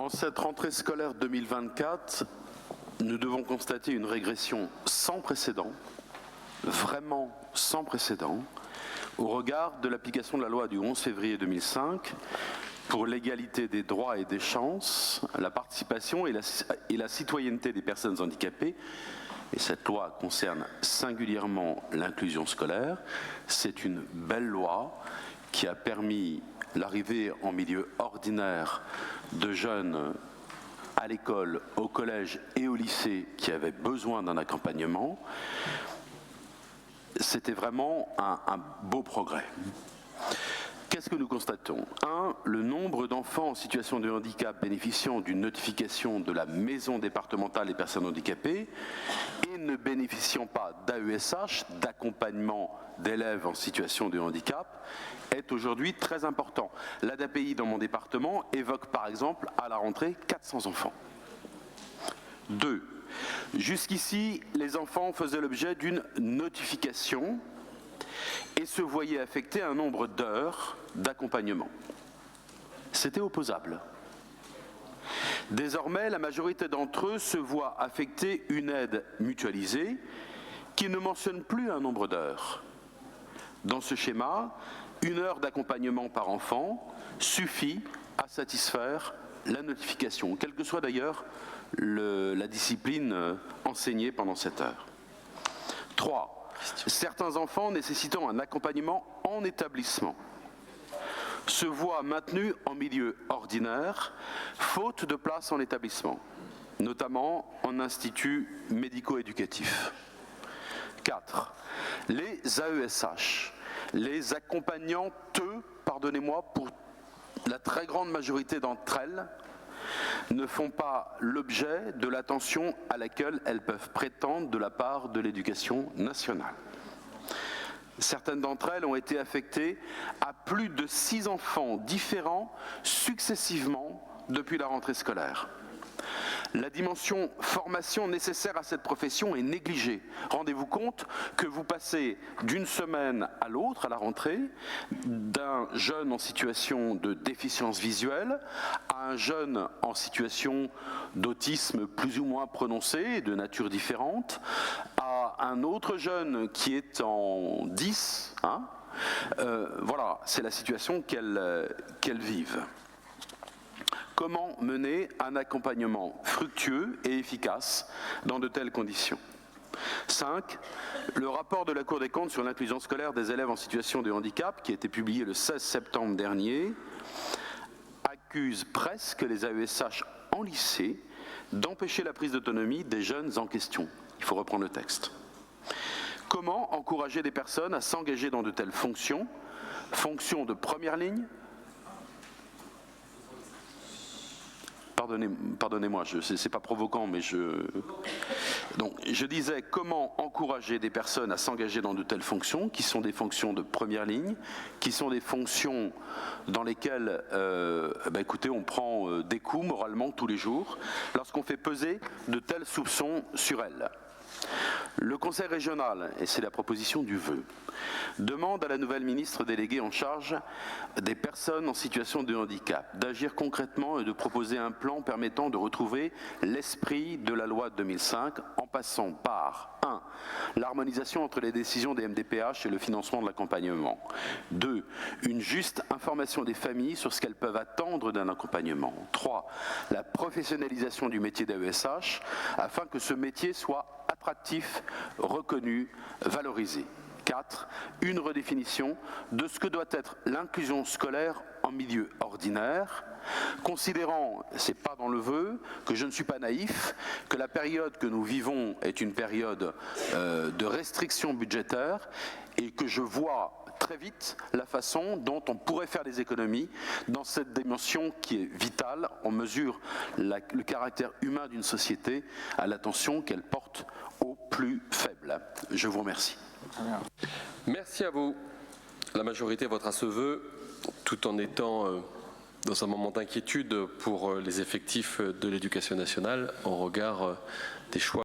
En cette rentrée scolaire 2024, nous devons constater une régression sans précédent, vraiment sans précédent, au regard de l'application de la loi du 11 février 2005 pour l'égalité des droits et des chances, la participation et la citoyenneté des personnes handicapées. Et cette loi concerne singulièrement l'inclusion scolaire. C'est une belle loi qui a permis l'arrivée en milieu ordinaire de jeunes à l'école, au collège et au lycée qui avaient besoin d'un accompagnement. C'était vraiment un beau progrès. Qu'est-ce que nous constatons? 1. Le nombre d'enfants en situation de handicap bénéficiant d'une notification de la maison départementale des personnes handicapées et ne bénéficiant pas d'AESH, d'accompagnement d'élèves en situation de handicap, est aujourd'hui très important. L'ADAPI dans mon département évoque par exemple à la rentrée 400 enfants. 2. Jusqu'ici, les enfants faisaient l'objet d'une notification et se voyaient affecter un nombre d'heures d'accompagnement. C'était opposable. Désormais, la majorité d'entre eux se voient affecter une aide mutualisée qui ne mentionne plus un nombre d'heures. Dans ce schéma, 1 heure d'accompagnement par enfant suffit à satisfaire la notification, quelle que soit d'ailleurs la discipline enseignée pendant cette heure. 3. Certains enfants nécessitant un accompagnement en établissement se voient maintenus en milieu ordinaire, faute de place en établissement, notamment en institut médico-éducatif. 4. Les AESH, les accompagnantes, pardonnez-moi, pour la très grande majorité d'entre elles, ne font pas l'objet de l'attention à laquelle elles peuvent prétendre de la part de l'éducation nationale. Certaines d'entre elles ont été affectées à plus de 6 enfants différents successivement depuis la rentrée scolaire. La dimension formation nécessaire à cette profession est négligée. Rendez-vous compte que vous passez d'une semaine à l'autre, à la rentrée, d'un jeune en situation de déficience visuelle à un jeune en situation d'autisme plus ou moins prononcé, de nature différente, à un autre jeune qui est en 10. Voilà, c'est la situation qu'elles vivent. Comment mener un accompagnement fructueux et efficace dans de telles conditions? 5. Le rapport de la Cour des comptes sur l'inclusion scolaire des élèves en situation de handicap, qui a été publié le 16 septembre dernier, accuse presque les AESH en lycée d'empêcher la prise d'autonomie des jeunes en question. Il faut reprendre le texte. Comment encourager des personnes à s'engager dans de telles fonctions, fonctions de première ligne? Pardonnez-moi, c'est pas provoquant, mais Donc, je disais comment encourager des personnes à s'engager dans de telles fonctions, qui sont des fonctions de première ligne, qui sont des fonctions dans lesquelles, écoutez, on prend des coups moralement tous les jours, lorsqu'on fait peser de tels soupçons sur elles. Le Conseil régional, et c'est la proposition du vœu, demande à la nouvelle ministre déléguée en charge des personnes en situation de handicap d'agir concrètement et de proposer un plan permettant de retrouver l'esprit de la loi de 2005 en passant par 1. L'harmonisation entre les décisions des MDPH et le financement de l'accompagnement. 2. Une juste information des familles sur ce qu'elles peuvent attendre d'un accompagnement. 3. La professionnalisation du métier d'AESH afin que ce métier soit attractif, reconnu, valorisé. 4. Une redéfinition de ce que doit être l'inclusion scolaire en milieu ordinaire, considérant, c'est pas dans le vœu, que je ne suis pas naïf, que la période que nous vivons est une période de restriction budgétaire et que je vois très vite la façon dont on pourrait faire des économies dans cette dimension qui est vitale. On mesure le caractère humain d'une société à l'attention qu'elle porte aux plus faibles. Je vous remercie. Merci à vous. La majorité votera ce vœu tout en étant dans un moment d'inquiétude pour les effectifs de l'éducation nationale au regard des choix